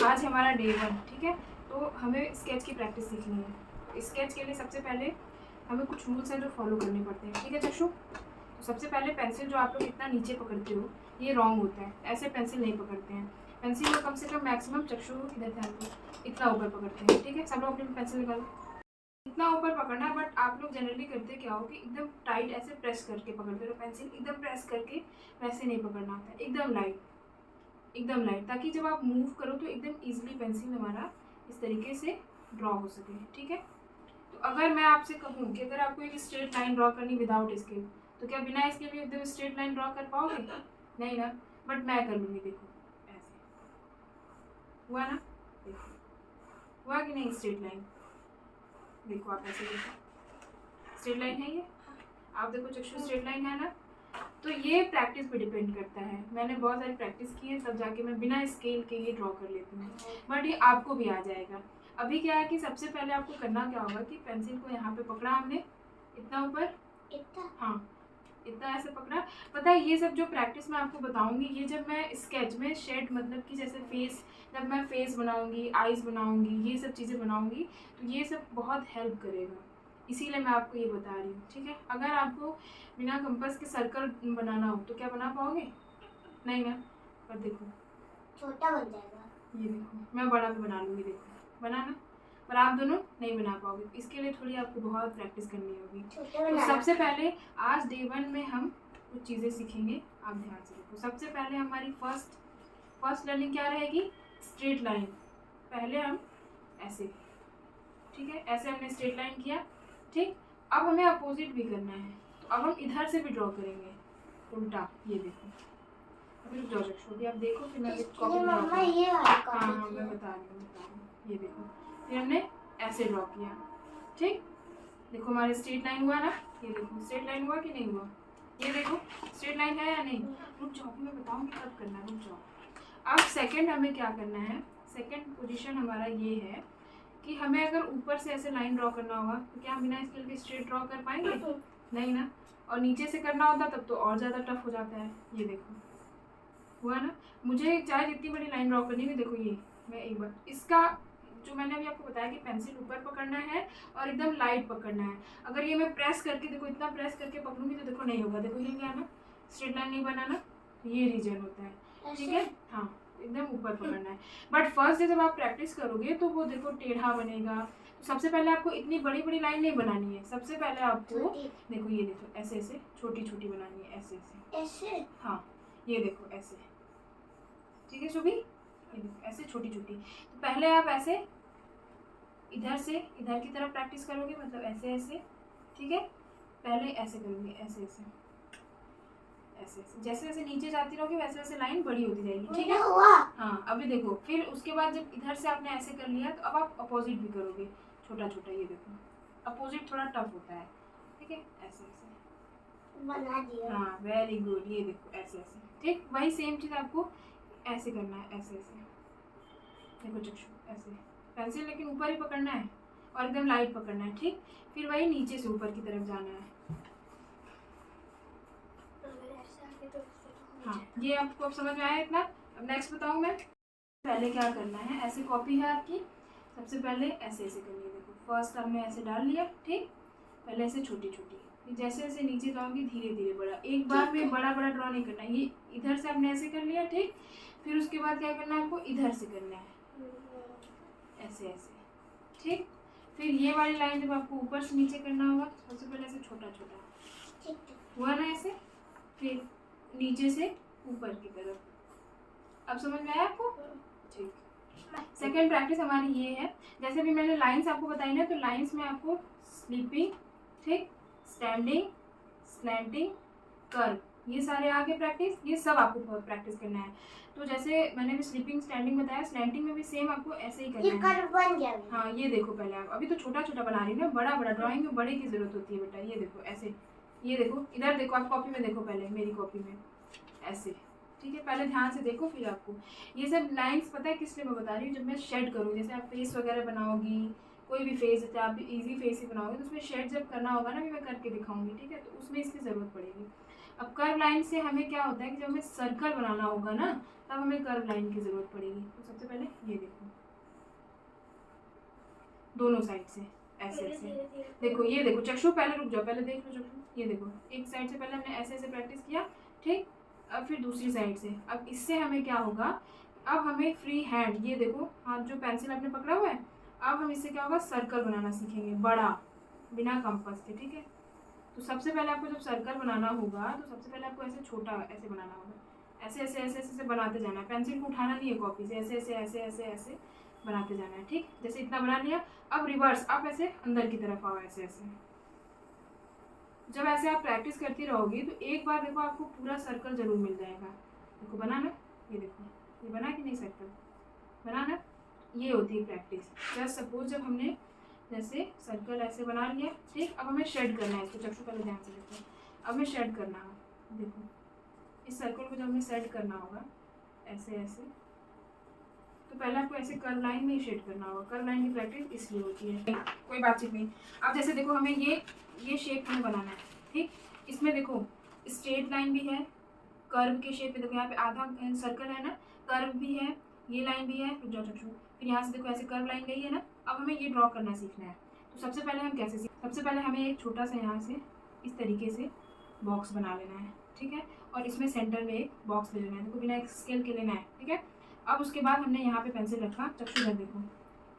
आज हमारा डे 1, ठीक है। तो हमें स्केच की प्रैक्टिस सीखनी है। तो स्केच के लिए सबसे पहले हमें कुछ रूल्स हैं जो फॉलो करने पड़ते हैं, ठीक है चक्षु। तो सबसे पहले पेंसिल जो आप लोग इतना नीचे पकड़ते हो ये रॉन्ग होता है, ऐसे पेंसिल नहीं पकड़ते हैं। पेंसिल को कम से कम मैक्सिमम चक्षु इधर ध्यान दो, इतना ऊपर पकड़ते हैं, ठीक है। सब लोग अपनी पेंसिल निकालो, इतना ऊपर पकड़ना है। बट आप लोग जनरली करते क्या हो कि एकदम टाइट ऐसे प्रेस करके पकड़ते हो पेंसिल, एकदम प्रेस करके वैसे नहीं पकड़ना होता है, एकदम लाइट, एकदम लाइट, ताकि जब आप मूव करो तो एकदम ईजिली पेंसिल हमारा इस तरीके से ड्रॉ हो सके, ठीक है। तो अगर मैं आपसे कहूँ कि अगर आपको एक स्ट्रेट लाइन ड्रॉ करनी विदाउट स्केल, तो क्या बिना स्केल के एकदम स्ट्रेट लाइन ड्रॉ कर पाओगे? नहीं ना। बट मैं कर लूँगी, देखो ऐसे हुआ ना, देखो हुआ कि नहीं स्ट्रेट लाइन। देखो आप ऐसे देखो स्ट्रेट लाइन है ये, आप देखो चक्षु स्ट्रेट लाइन है ना। तो ये प्रैक्टिस पे डिपेंड करता है। मैंने बहुत सारी प्रैक्टिस की है तब जाके मैं बिना स्केल के ये ड्रॉ कर लेती हूँ, बट ये आपको भी आ जाएगा। अभी क्या है कि सबसे पहले आपको करना क्या होगा कि पेंसिल को यहाँ पे पकड़ा हमने, इतना ऊपर, इतना, हाँ इतना ऐसे पकड़ा। पता है ये सब जो प्रैक्टिस मैं आपको बताऊंगी, ये जब मैं स्केच में शेड मतलब कि जैसे फेस, जब मैं फेस बनाऊंगी, आईज बनाऊंगी, ये सब चीज़ें बनाऊंगी, तो ये सब बहुत हेल्प करेगा, इसीलिए मैं आपको ये बता रही हूँ, ठीक है। अगर आपको बिना कंपास के सर्कल बनाना हो तो क्या बना पाओगे? नहीं ना। पर देखो छोटा बन जाएगा, ये देखो मैं बड़ा भी बना लूँगी, देखो बना ना। पर आप दोनों नहीं बना पाओगे, इसके लिए थोड़ी आपको बहुत प्रैक्टिस करनी होगी। तो सबसे पहले आज डे 1 में हम कुछ चीज़ें सीखेंगे, आप ध्यान से देखो। सबसे पहले हमारी फर्स्ट लर्निंग क्या रहेगी? Straight line. पहले हम ऐसे, ठीक है, ऐसे हमने स्ट्रेट लाइन किया, ठीक। अब हमें अपोजिट भी करना है, तो अब हम इधर से भी ड्रॉ करेंगे उल्टा, ये देखो। अभी रुक जाओ चक्षु, अभी आप देखो फिर मैं कॉपी ड्रॉ करूँ। हाँ मैं बता रही हूँ, ये देखो फिर हमने ऐसे ड्रॉ किया, ठीक। देखो हमारे स्ट्रेट लाइन हुआ ना, ये देखो स्ट्रेट लाइन हुआ कि नहीं हुआ, ये देखो स्ट्रेट लाइन है या नहीं। रुक जाओ मैं बताऊँगी कब करना है, रुक जाओ। अब सेकंड हमें क्या करना है, सेकंड पोजीशन हमारा ये है कि हमें अगर ऊपर से ऐसे लाइन ड्रॉ करना होगा तो क्या हम बिना स्केल के स्ट्रेट ड्रॉ कर पाएंगे? नहीं ना। और नीचे से करना होता तब तो और ज़्यादा टफ हो जाता है, ये देखो हुआ ना। मुझे चाहे जितनी बड़ी लाइन ड्रॉ करनी है, देखो ये मैं एक बार इसका जो मैंने अभी आपको बताया कि पेंसिल ऊपर पकड़ना है और एकदम लाइट पकड़ना है। अगर ये मैं प्रेस करके, देखो इतना प्रेस करके पकड़ूंगी तो देखो नहीं होगा, देखो ये क्या ना, स्ट्रेट लाइन नहीं बना ना, ये रीजन होता है, ठीक है। हाँ एकदम ऊपर पकड़ना है। बट फर्स्ट डे जब आप प्रैक्टिस करोगे तो वो देखो टेढ़ा बनेगा। तो सबसे पहले आपको इतनी बड़ी बड़ी लाइन नहीं बनानी है, सबसे पहले आपको देखो ये देखो ऐसे ऐसे छोटी छोटी बनानी है, ऐसे ऐसे, हाँ ये देखो ऐसे, ठीक है शुभी, ये देखो ऐसे छोटी छोटी। तो पहले आप ऐसे इधर से इधर की तरफ प्रैक्टिस करोगे, मतलब ऐसे ऐसे, ठीक है। पहले ऐसे करोगे, ऐसे ऐसे ऐसे ऐसे, जैसे जैसे नीचे जाती रहोगे वैसे वैसे लाइन बड़ी होती जाएगी, ठीक है। हाँ अभी देखो फिर उसके बाद जब इधर से आपने ऐसे कर लिया तो अब आप अपोजिट भी करोगे छोटा छोटा, ये देखो अपोजिट थोड़ा टफ होता है, ठीक है। ऐसे ऐसे बना दिया, हाँ वेरी गुड, ये देखो ऐसे ऐसे, ठीक। वही सेम चीज़ आपको ऐसे करना है, ऐसे ऐसे देखो चक्षु ऐसे, पेंसिल लेकिन ऊपर ही पकड़ना है और एकदम लाइट पकड़ना है, ठीक। फिर वही नीचे से ऊपर की तरफ जाना है। हाँ ये आपको अब समझ में आया इतना। अब नेक्स्ट बताऊँ मैं, पहले क्या करना है, ऐसे कॉपी है आपकी, सबसे पहले ऐसे ऐसे करनी है। देखो फर्स्ट हमने ऐसे डाल लिया, ठीक। पहले ऐसे छोटी छोटी, जैसे जैसे नीचे जाओगे धीरे धीरे बड़ा, एक बार में बड़ा बड़ा ड्रॉ नहीं करना। ये इधर से आपने ऐसे कर लिया, ठीक। फिर उसके बाद क्या करना है आपको, इधर से करना है ऐसे ऐसे, ठीक। फिर ये वाली लाइन जब आपको ऊपर से नीचे करना होगा तो सबसे पहले ऐसे छोटा छोटा हुआ ना ऐसे, फिर नीचे से ऊपर की तरफ। अब समझ में आया आपको? ठीक। सेकेंड प्रैक्टिस हमारी ये है, जैसे भी मैंने लाइंस आपको बताई ना, तो लाइंस में आपको स्लीपिंग, ठीक, स्टैंडिंग, स्लैंटिंग, कर्व, ये सारे आगे प्रैक्टिस, ये सब आपको बहुत प्रैक्टिस करना है। तो जैसे मैंने भी स्लीपिंग स्टैंडिंग बताया, स्लैंटिंग में भी सेम आपको ऐसे ही करना है। ये कर्व बन गया। हाँ ये देखो पहले आप, अभी तो छोटा छोटा बना रही हो ना, बड़ा बड़ा ड्राइंग में बड़े की जरूरत होती है बेटा। ये देखो ऐसे, ये देखो इधर देखो, आप कॉपी में देखो, पहले मेरी कॉपी में ऐसे, ठीक है। पहले ध्यान से देखो फिर आपको ये सब लाइंस पता है किस लिए मैं बता रही हूँ, जब मैं शेड करूँ, जैसे आप फेस वगैरह बनाओगी, कोई भी फेस, जैसे आप इजी फेस ही बनाओगे तो उसमें शेड जब करना होगा ना, भी मैं करके दिखाऊंगी, ठीक है। तो उसमें इसकी ज़रूरत पड़ेगी। अब कर्व लाइन से हमें क्या होता है कि जब हमें सर्कल बनाना होगा ना, तब हमें कर्व लाइन की ज़रूरत पड़ेगी। तो सबसे पहले ये देखो दोनों साइड से ऐसे ऐसे। देखो ये देखो चक्षु, पहले रुक जाओ, पहले देख लो चक्षु। ये देखो एक साइड से पहले हमने ऐसे ऐसे प्रैक्टिस किया, ठीक। अब फिर दूसरी साइड से। अब इससे हमें क्या होगा, अब हमें फ्री हैंड, ये देखो हाथ जो पेंसिल आपने पकड़ा हुआ है, अब हम इससे क्या होगा, सर्कल बनाना सीखेंगे बड़ा, बिना कंपास के, ठीक है। तो सबसे पहले आपको जब सर्कल बनाना होगा तो सबसे पहले आपको ऐसे छोटा ऐसे बनाना होगा, ऐसे ऐसे ऐसे ऐसे बनाते जाना है। पेंसिल को उठाना नहीं है कॉपी से, ऐसे ऐसे ऐसे ऐसे ऐसे बनाते जाना है, ठीक। जैसे इतना बना लिया, अब रिवर्स आप ऐसे अंदर की तरफ आओ, ऐसे ऐसे। जब ऐसे आप प्रैक्टिस करती रहोगी तो एक बार देखो आपको पूरा सर्कल जरूर मिल जाएगा। देखो बना ना, ये देखो ये बना कि नहीं सर्कल, बना ना। ये होती है प्रैक्टिस। जस्ट सपोज जब हमने जैसे सर्कल ऐसे बना लिया, ठीक। अब हमें शेड करना है इसको, चक्षु पहले ध्यान से देखो। अब हमें शेड करना है, देखो इस सर्कल को जब हमें सेट करना होगा ऐसे ऐसे, तो पहले आपको ऐसे कर्व लाइन में ही शेड करना होगा। कर्व लाइन की प्रैक्टिस इसलिए होती है, कोई बातचीत नहीं। अब जैसे देखो हमें ये शेप हमें बनाना है, ठीक। इसमें देखो स्ट्रेट लाइन भी है, कर्व के शेप पे देखो यहाँ पे आधा सर्कल है ना, कर्व भी है, ये लाइन भी है, रुक जाओ चक्षु। फिर यहाँ से देखो ऐसे कर्व लाइन गई है ना। अब हमें ये ड्रॉ करना सीखना है। तो सबसे पहले हम कैसे सबसे पहले हमें एक छोटा सा यहाँ से इस तरीके से बॉक्स बना लेना है, ठीक है। और इसमें सेंटर में एक बॉक्स ले लेना है, देखो बिना एक स्केल के लेना है, ठीक है। अब उसके बाद हमने यहाँ पे पेंसिल रखा, चक्षु इधर देखो,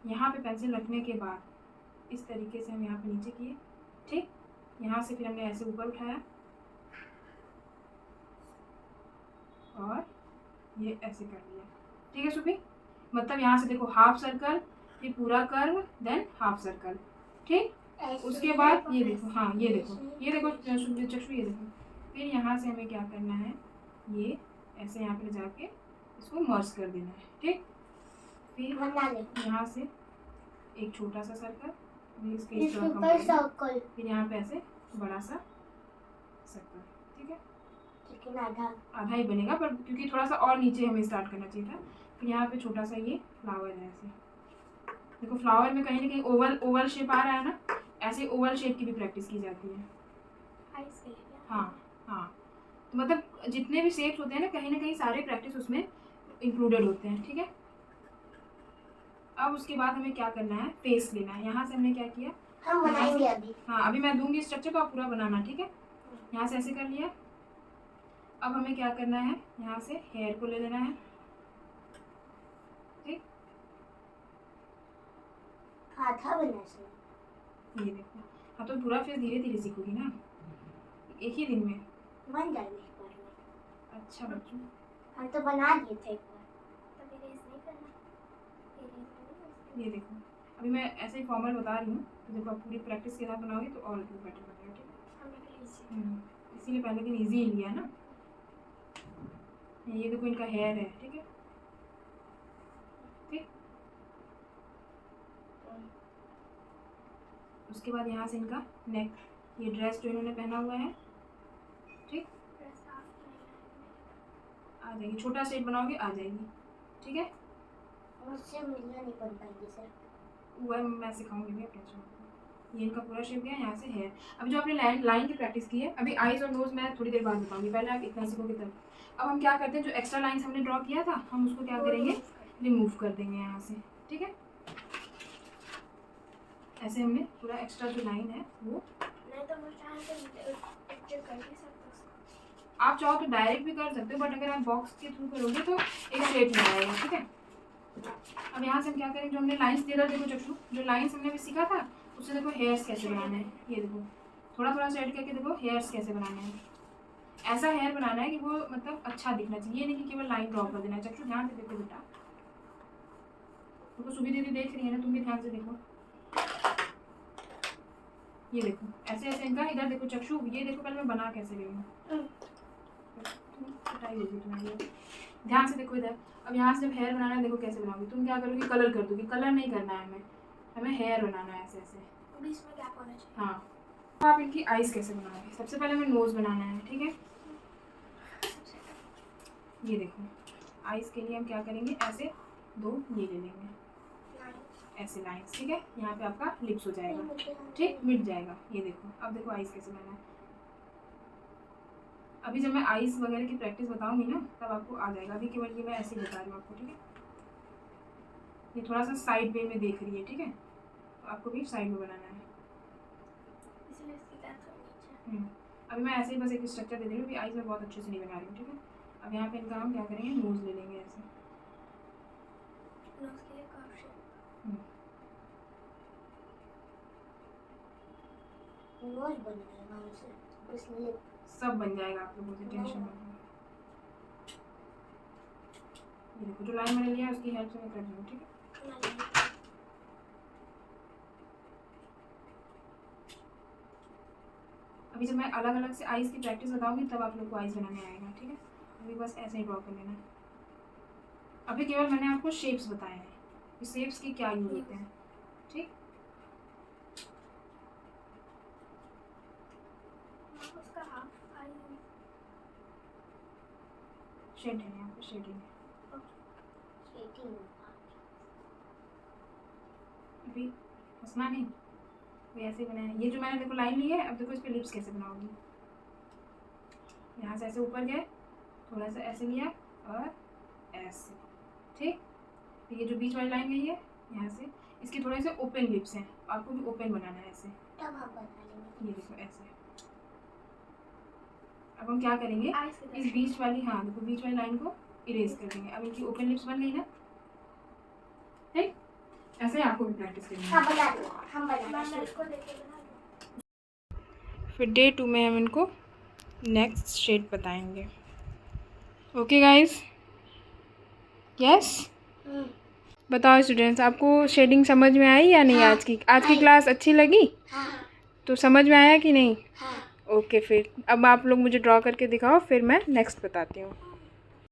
यहाँ पे पेंसिल रखने के बाद इस तरीके से हम यहाँ पे नीचे किए, ठीक। यहाँ से फिर हमने ऐसे ऊपर उठाया और ये ऐसे कर लिया, ठीक है सुबी। मतलब यहाँ से देखो हाफ सर्कल, फिर पूरा कर्व, देन हाफ सर्कल, ठीक। उसके बाद ये देखो, हाँ ये देखो चक्षु, ये देखो। फिर यहाँ से हमें क्या करना है, ये ऐसे यहाँ पे जाके इसको मर्ज कर देना है, ठीक। फिर यहाँ से एक छोटा सा सर्कल, फिर यहाँ पे ऐसे बड़ा सा सर्कल, ठीक है। लेकिन आधा ही बनेगा, पर क्योंकि थोड़ा सा और नीचे हमें स्टार्ट करना चाहिए था। फिर यहाँ पे छोटा सा ये फ्लावर है ऐसे, देखो फ्लावर में कहीं ना कहीं ओवल शेप आ रहा है ना, ऐसे ओवल शेप की भी प्रैक्टिस की जाती है। हाँ तो मतलब जितने भी शेप्स होते हैं ना कहीं सारे प्रैक्टिस उसमें इंक्लूडेड होते हैं, ठीक है। अब उसके बाद हमें क्या करना है, फेस लेना है। यहाँ से हमने क्या किया, हम बनाएंगे अभी। हाँ अभी मैं दूंगी स्ट्रक्चर, तो आप पूरा बनाना, ठीक है। यहाँ से ऐसे कर लिया। अब हमें क्या करना है, यहाँ से हेयर को ले लेना है, ठीक। आधा बनना चाहिए। ये देखो, हाँ तो पूरा फेस धीरे धीरे सीखोगी ना, एक ही दिन में बन जाएगी एक बार में। अच्छा बच्चों, हम तो बना दिए थे एक बार। ये देखो अभी मैं ऐसे ही फॉर्मल बता रही हूँ, तो देखो आप पूरी प्रैक्टिस के साथ बनाओगे तो और बेटर बनेगा, ठीक है। इसीलिए पहले दिन ईजी ही लिया ना। ये देखो इनका हेयर है, ठीक है, ठीक। उसके बाद यहाँ से इनका नेक, ये ड्रेस जो इन्होंने पहना हुआ है, ठीक, आ जाएगी। छोटा शेप बनाओगे आ जाएगी, ठीक है। मुझसे मिलना नहीं बन पाएगी सर, वो मैं सिखाऊंगी भी अपने। ये इनका पूरा शेप गया, यहाँ से हेयर। अभी जो आपने लाइन की प्रैक्टिस की है, अभी आईज और नोज मैं थोड़ी देर बाद बताऊंगी, पहले आप इतना सीखोगे तब। अब हम क्या करते हैं, जो एक्स्ट्रा लाइंस हमने ड्रॉ किया था हम उसको क्या करेंगे, रिमूव कर देंगे यहाँ से, ठीक है। ऐसे हमने पूरा एक्स्ट्रा जो लाइन है वो, आप चाहो तो डायरेक्ट भी कर सकते हो, बट अगर आप बॉक्स के थ्रू करोगे तो एक शेप में आएगा, ठीक है। अब यहाँ से हम क्या करेंगे, जो हमने लाइंस दिया था, देखो चक्षु जो लाइंस हमने भी सीखा था उससे देखो हेयर्स कैसे बनाने हैं। ये देखो थोड़ा थोड़ा सेट करके देखो हेयर्स कैसे बनाने हैं। ऐसा हेयर बनाना है कि वो मतलब अच्छा दिखना चाहिए, नहीं कि केवल लाइन ड्रॉ कर देना है। चक्षु ध्यान से देखो बेटा, देखो सुबह दीदी देख रही है ना, तुम भी ध्यान से देखो। ये देखो ऐसे ऐसे इनका, इधर देखो चक्षु, ये देखो पहले मैं बना कैसे रही हूँ, होगी तुम्हारी, ध्यान से देखो इधर। अब यहाँ से जब हेयर बनाना है देखो कैसे बनाओगी, तुम क्या करोगी, कलर कर दोगी। कलर नहीं करना है हमें हेयर बनाना है ऐसे ऐसे, बीच में गैप होना चाहिए। हाँ तो आप इनकी आईज कैसे बनाओगे, सबसे पहले हमें नोज बनाना है, ठीक है। ये देखो आईज के लिए हम क्या करेंगे, ऐसे दो ये ले लेंगे, ऐसे लाइंस, ठीक है। यहाँ पे आपका लिप्स हो जाएगा, ठीक, मिट जाएगा। ये देखो अब देखो आईज कैसे बनाना है। अभी जब मैं आईज वगैरह की प्रैक्टिस बताऊंगी ना तब आपको आ जाएगा, अभी केवल ये मैं ऐसे ही बता रही हूँ आपको, ठीक है। ये थोड़ा सा साइड वे में देख रही है, ठीक है। तो आपको भी साइड में बनाना है। इसलिए इसकी कैंसर नीचे। अभी मैं ऐसे ही बस एक स्ट्रक्चर दे दे रही हूँ, आईज में बहुत अच्छे से नहीं बना रही हूँ, ठीक है। अब यहाँ पे इनका हम क्या करेंगे, नोज ले लेंगे ऐसे। नोज के लिए कर्व शेप। नोज बन जाएगा उसे, बस लिप सब बन जाएगा, आप लोगों से टेंशन मत लो। ये देखो जो लाइन मैंने लिया है उसकी हेल्प से मैं कर रही हूँ, ठीक है। अभी जब मैं अलग अलग से आईज की प्रैक्टिस बताऊंगी तब आप लोग को आईज बनाने आएगा, ठीक है। अभी बस ऐसे ही ड्रॉ कर लेना। अभी केवल मैंने आपको शेप्स बताए हैं कि शेप्स की क्या यूज होते हैं, ठीक। उसका हाफ आई शेड है यहाँ पे, शेडिंग है। अभी हंसना नहीं, तो ऐसे बनाया। ये जो मैंने देखो लाइन ली है, अब देखो इस पे लिप्स कैसे बनाओगी। यहाँ से ऐसे ऊपर गए, थोड़ा सा ऐसे लिया और ऐसे, ठीक। तो ये जो बीच वाली लाइन गई है यहाँ से, इसके थोड़े से ओपन लिप्स हैं, आपको भी ओपन बनाना है ऐसे। तब हम बना लेंगे। ये देखो ऐसे। अब हम क्या करेंगे, इस बीच वाली, हाँ देखो बीच वाली लाइन को इरेज कर देंगे। अब इनकी ओपन लिप्स बन गई ना, ठीक। ऐसे आपको भी प्रैक्टिस करनी है। हाँ बना दो, हम बना दो। इसको देखे बना दो। फिर डे 2 में हम इनको नेक्स्ट शेड बताएंगे। Okay guys, yes. बताओ स्टूडेंट्स, आपको शेडिंग समझ में आई या नहीं? आज की क्लास अच्छी लगी? हाँ। तो समझ में आया कि नहीं? हाँ। ओके, फिर अब आप लोग मुझे ड्रॉ करके दिखाओ, फिर मैं नेक्स्ट बताती हूँ।